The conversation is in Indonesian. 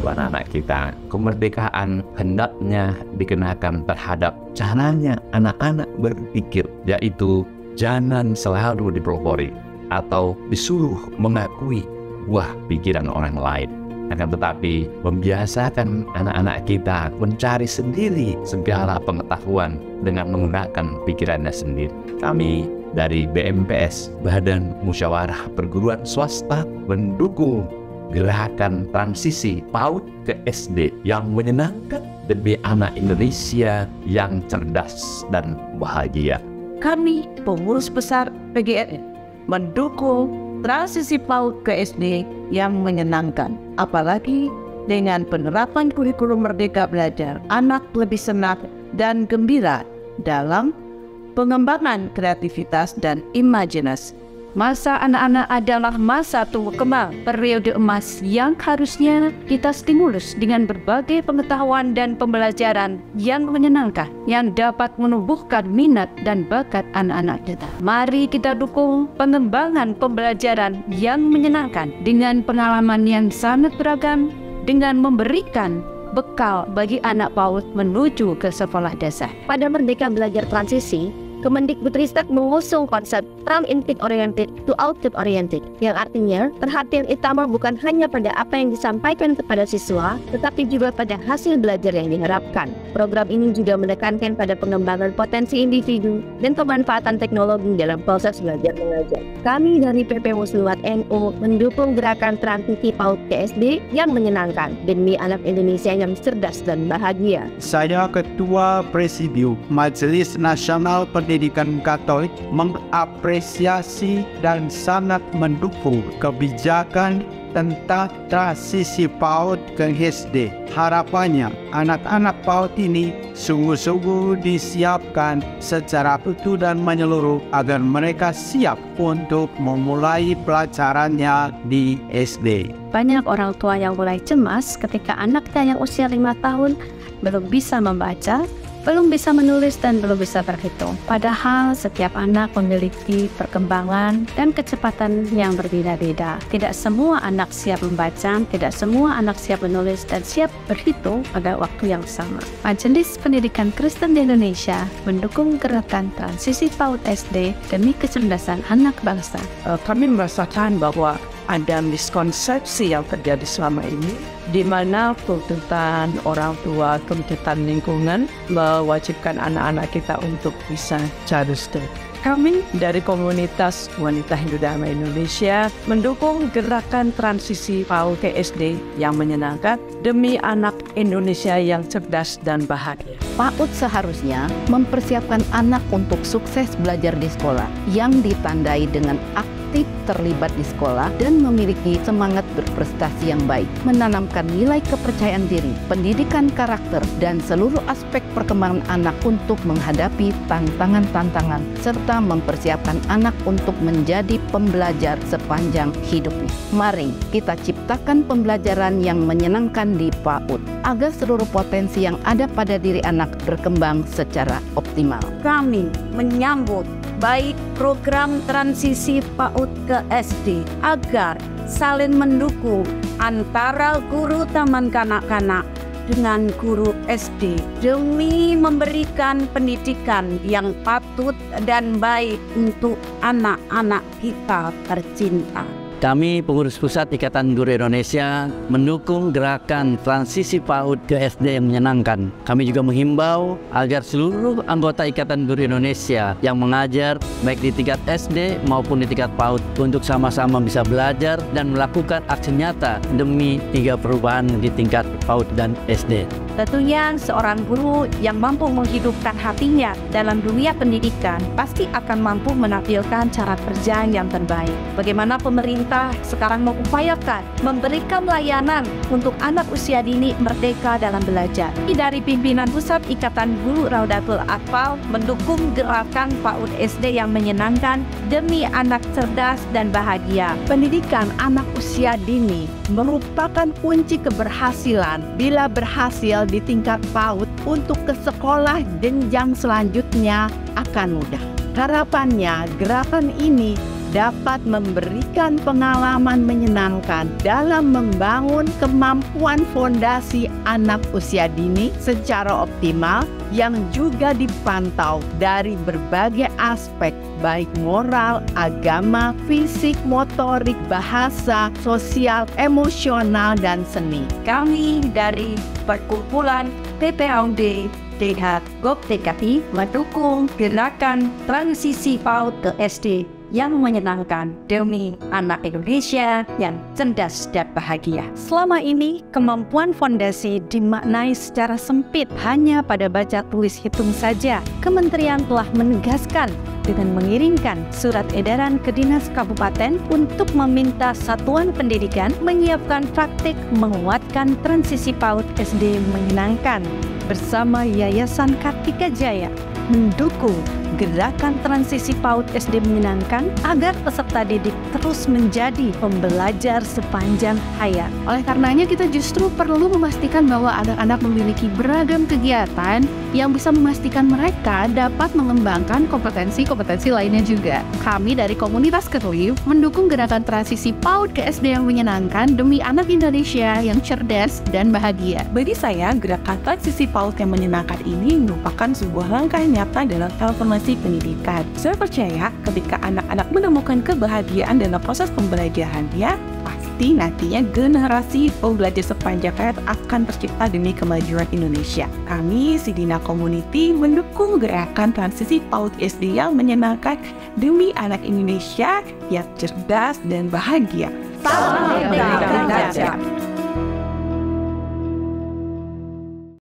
untuk anak-anak kita. Kemerdekaan hendaknya dikenakan terhadap caranya anak-anak berpikir, yaitu jangan selalu dipelopori atau disuruh mengakui buah pikiran orang lain. Akan tetapi membiasakan anak-anak kita mencari sendiri segala pengetahuan dengan menggunakan pikirannya sendiri. Kami dari BMPS, Badan Musyawarah Perguruan Swasta, mendukung gerakan transisi PAUD ke SD yang menyenangkan demi anak Indonesia yang cerdas dan bahagia. Kami, pengurus besar PGRI, mendukung transisi PAUD ke SD yang menyenangkan. Apalagi dengan penerapan kurikulum Merdeka Belajar, anak lebih senang dan gembira dalam pengembangan kreativitas dan imajinasi. Masa anak-anak adalah masa tumbuh kembang, periode emas yang harusnya kita stimulus dengan berbagai pengetahuan dan pembelajaran yang menyenangkan, yang dapat menumbuhkan minat dan bakat anak-anak kita. Mari kita dukung pengembangan pembelajaran yang menyenangkan dengan pengalaman yang sangat beragam, dengan memberikan bekal bagi anak PAUD menuju ke sekolah dasar. Pada Merdeka Belajar Transisi, Kemendikbudristek mengusung konsep from input oriented to output oriented, yang artinya perhatian utama bukan hanya pada apa yang disampaikan kepada siswa, tetapi juga pada hasil belajar yang diharapkan. Program ini juga menekankan pada pengembangan potensi individu dan pemanfaatan teknologi dalam proses belajar mengajar. Kami dari PP Muslimat NU mendukung gerakan transisi PAUD ke SD yang menyenangkan demi anak Indonesia yang cerdas dan bahagia. Saya Ketua Presidium Majelis Nasional Pendidikan Katolik mengapresiasi dan sangat mendukung kebijakan tentang transisi PAUD ke SD. Harapannya anak-anak PAUD ini sungguh-sungguh disiapkan secara utuh dan menyeluruh agar mereka siap untuk memulai pelajarannya di SD. Banyak orang tua yang mulai cemas ketika anaknya yang usia 5 tahun belum bisa membaca, belum bisa menulis, dan belum bisa berhitung. Padahal setiap anak memiliki perkembangan dan kecepatan yang berbeda-beda. Tidak semua anak siap membaca, tidak semua anak siap menulis dan siap berhitung pada waktu yang sama. Majelis Pendidikan Kristen di Indonesia mendukung gerakan transisi PAUD SD demi kecerdasan anak bangsa. Kami merasakan bahwa ada miskonsepsi yang terjadi selama ini, di mana tuntutan orang tua, tuntutan lingkungan mewajibkan anak-anak kita untuk bisa cerdas. Kami dari komunitas Wanita Hindu Dhamma Indonesia mendukung gerakan transisi PAUD ke SD yang menyenangkan demi anak Indonesia yang cerdas dan bahagia. PAUD seharusnya mempersiapkan anak untuk sukses belajar di sekolah yang ditandai dengan aktif terlibat di sekolah dan memiliki semangat berprestasi yang baik, menanamkan nilai kepercayaan diri, pendidikan karakter, dan seluruh aspek perkembangan anak untuk menghadapi tantangan-tantangan, serta mempersiapkan anak untuk menjadi pembelajar sepanjang hidupnya. Mari kita ciptakan pembelajaran yang menyenangkan di PAUD, agar seluruh potensi yang ada pada diri anak berkembang secara optimal. Kami menyambut baik program transisi PAUD ke SD agar saling mendukung antara guru taman kanak-kanak dengan guru SD demi memberikan pendidikan yang patut dan baik untuk anak-anak kita tercinta. Kami pengurus pusat Ikatan Guru Indonesia mendukung gerakan transisi PAUD ke SD yang menyenangkan. Kami juga menghimbau agar seluruh anggota Ikatan Guru Indonesia yang mengajar baik di tingkat SD maupun di tingkat PAUD untuk sama-sama bisa belajar dan melakukan aksi nyata demi tiga perubahan di tingkat PAUD dan SD. Tentunya seorang guru yang mampu menghidupkan hatinya dalam dunia pendidikan pasti akan mampu menampilkan cara kerja yang terbaik. Bagaimana pemerintah sekarang mengupayakan memberikan layanan untuk anak usia dini merdeka dalam belajar. Dari pimpinan Pusat Ikatan Guru Raudatul Atfal mendukung gerakan PAUD SD yang menyenangkan demi anak cerdas dan bahagia. Pendidikan anak usia dini merupakan kunci keberhasilan. Bila berhasil di tingkat PAUD, untuk ke sekolah jenjang selanjutnya akan mudah. Harapannya gerakan ini dapat memberikan pengalaman menyenangkan dalam membangun kemampuan fondasi anak usia dini secara optimal yang juga dipantau dari berbagai aspek baik moral, agama, fisik, motorik, bahasa, sosial, emosional, dan seni. Kami dari Perkumpulan PPAUD DH GOP TKI mendukung gerakan transisi PAUD ke SD yang menyenangkan demi anak Indonesia yang cerdas dan bahagia. Selama ini, kemampuan fondasi dimaknai secara sempit hanya pada baca tulis hitung saja. Kementerian telah menegaskan dengan mengirimkan surat edaran ke Dinas Kabupaten untuk meminta satuan pendidikan menyiapkan praktik menguatkan transisi PAUD SD menyenangkan bersama Yayasan Kartika Jaya mendukung gerakan transisi PAUD SD menyenangkan agar peserta didik terus menjadi pembelajar sepanjang hayat. Oleh karenanya kita justru perlu memastikan bahwa anak-anak memiliki beragam kegiatan yang bisa memastikan mereka dapat mengembangkan kompetensi-kompetensi lainnya juga. Kami dari komunitas Kerliv mendukung gerakan transisi PAUD ke SD yang menyenangkan demi anak Indonesia yang cerdas dan bahagia. Bagi saya, gerakan transisi PAUD yang menyenangkan ini merupakan sebuah langkah nyata dalam transformasi pendidikan. Saya percaya ketika anak-anak menemukan kebahagiaan dalam proses pembelajarannya, pasti nantinya generasi pembelajar sepanjang hayat akan tercipta demi kemajuan Indonesia. Kami, Sidina Community, mendukung gerakan transisi PAUD SD yang menyenangkan demi anak Indonesia yang cerdas dan bahagia. Salam Merdeka Belajar.